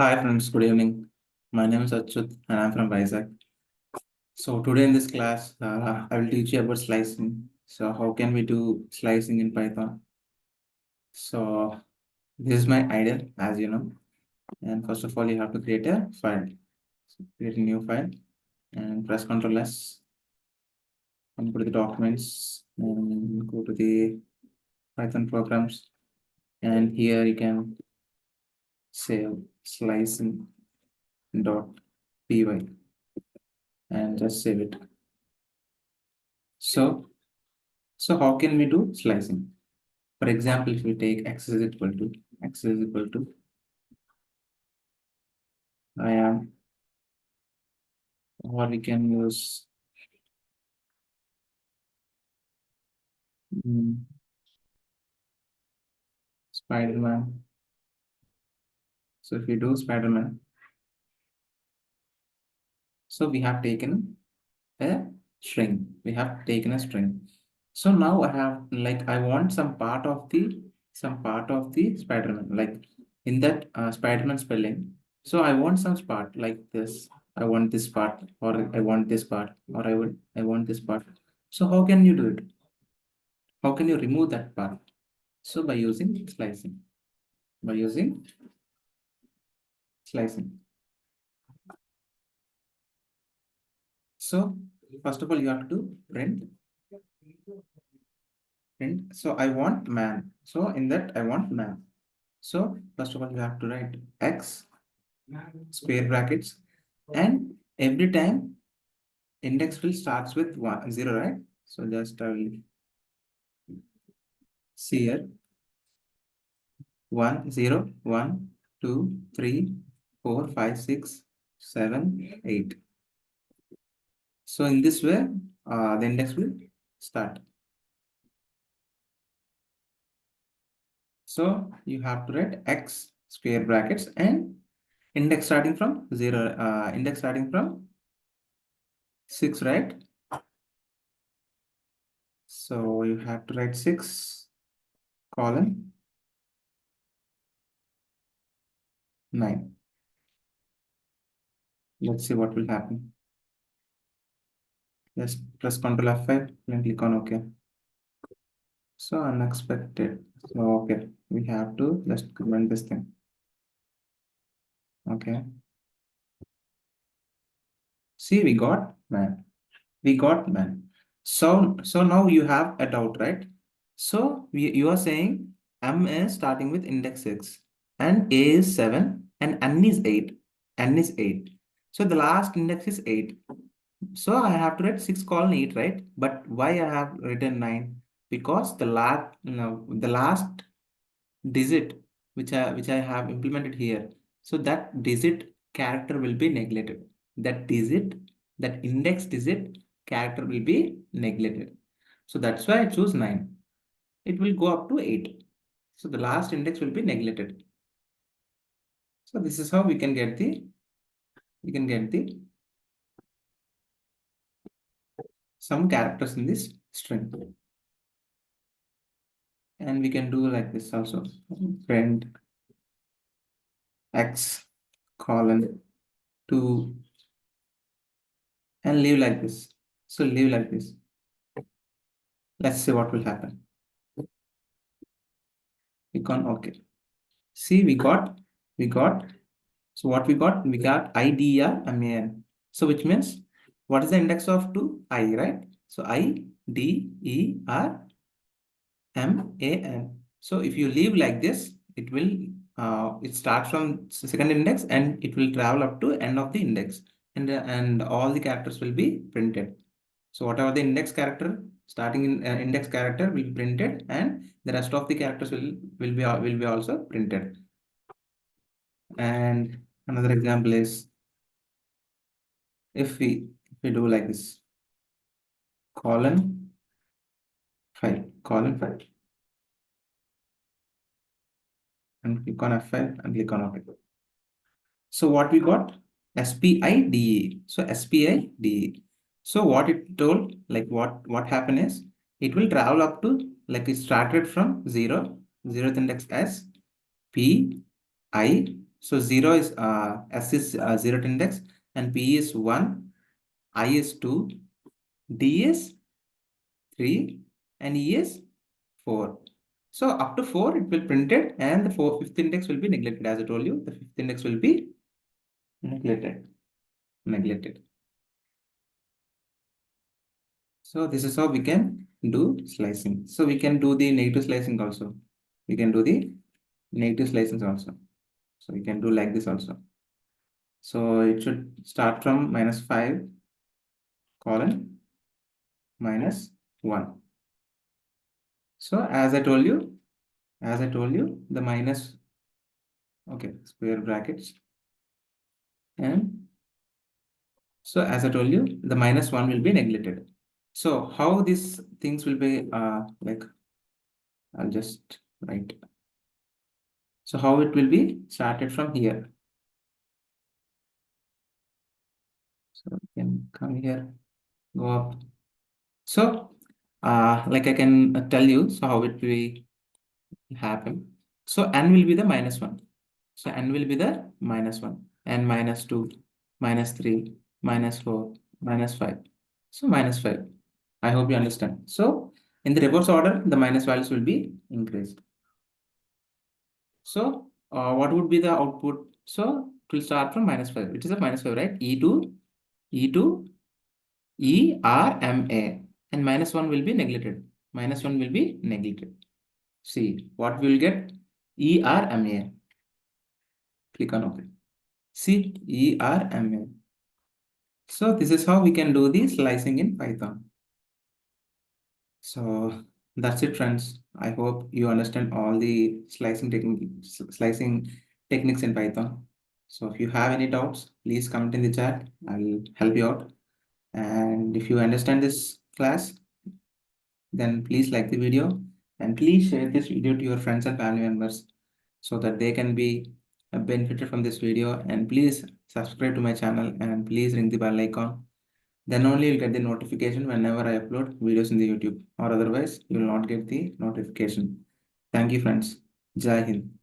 Hi friends, good evening. My name is Achyut and I'm from Vizag. So today in this class, I will teach you about slicing. So how can we do slicing in Python? So this is my idea, as you know. And first of all, you have to create a file. So create a new file and press Ctrl S and go to the documents and go to the Python programs. And here you can save slicing.py and just save it. So how can we do slicing? For example, if we take x is equal to I am, or we can use Spider-Man. So if we do Spider-Man, so we have taken a string. We have taken a string. So now I want some part of the Spider-Man, like in that Spider-Man spelling. So I want some part like this. I want this part, or I want this part, or I want this part. So how can you do it? How can you remove that part? So by using slicing. By using slicing. So first of all, you have to print. So I want man. So in that I want man. So first of all, you have to write x square brackets, and every time index will starts with 0, right? So just I will see here 1 0 1 2 3 4 5 6 7 8. So in this way, the index will start. So you have to write x square brackets and index starting from 0, index starting from 6, right? So you have to write 6 colon 9. Let's see what will happen. Just press Ctrl F5 and click on OK. So unexpected. So okay, we have to just comment this thing. Okay. See, we got man. We got man. So now you have a doubt, right? So you are saying M is starting with index 6 and A is 7 and N is 8. N is 8. So the last index is 8. So I have to write 6 colon 8, right? But why I have written 9? Because the last digit which I have implemented here. So that digit character will be neglected. That index digit character will be neglected. So that's why I choose 9. It will go up to 8. So the last index will be neglected. So this is how we can get the some characters in this string. And we can do like this also. Print x colon 2 and leave like this. So leave like this. Let's see what will happen. Click on OK. See, we got. So what we got? We got IDERMAN. So which means what is the index of 2? I, right? So IDERMAN. So if you leave like this, it starts from second index and it will travel up to end of the index, and all the characters will be printed. So whatever the index character starting in index character will be printed, and the rest of the characters will be also printed. And another example is if we do like this colon 5 and click on F5 and click on OK. So what we got? SPIDE. So SPIDE. So what it told, like what happened is it will travel up to, like it started from 0th index as P I So 0 is S is 0th index, and P is 1, I is 2, D is 3, and E is 4. So up to 4 it will print it, and the fifth index will be neglected. As I told you, the fifth index will be neglected. So this is how we can do slicing. So we can do the negative slicing also. We can do the negative slicing also. So we can do like this also. So it should start from -5 colon -1. So as I told you, the minus, okay, square brackets. And so as I told you, the -1 will be neglected. So how these things will be like, I'll just write. So how it will be started from here. So we can come here, go up. So like I can tell you, so how it will happen. So n will be the -1. So n will be the -1, and -2, -3, -4, -5. So -5. I hope you understand. So in the reverse order, the minus values will be increased. So what would be the output? So it will start from -5. It is a -5, right? E2, ERMA, and -1 will be neglected. -1 will be neglected. See what we will get? ERMA. Click on OK. See, ERMA. So this is how we can do the slicing in Python. So that's it, friends. I hope you understand all the slicing techniques in Python. So if you have any doubts, please comment in the chat. I'll help you out. And if you understand this class, then please like the video, and please share this video to your friends and family members so that they can be benefited from this video. And please subscribe to my channel, and please ring the bell icon. Then only you'll get the notification whenever I upload videos in the YouTube, or otherwise you will not get the notification. Thank you, friends. Jai Hind.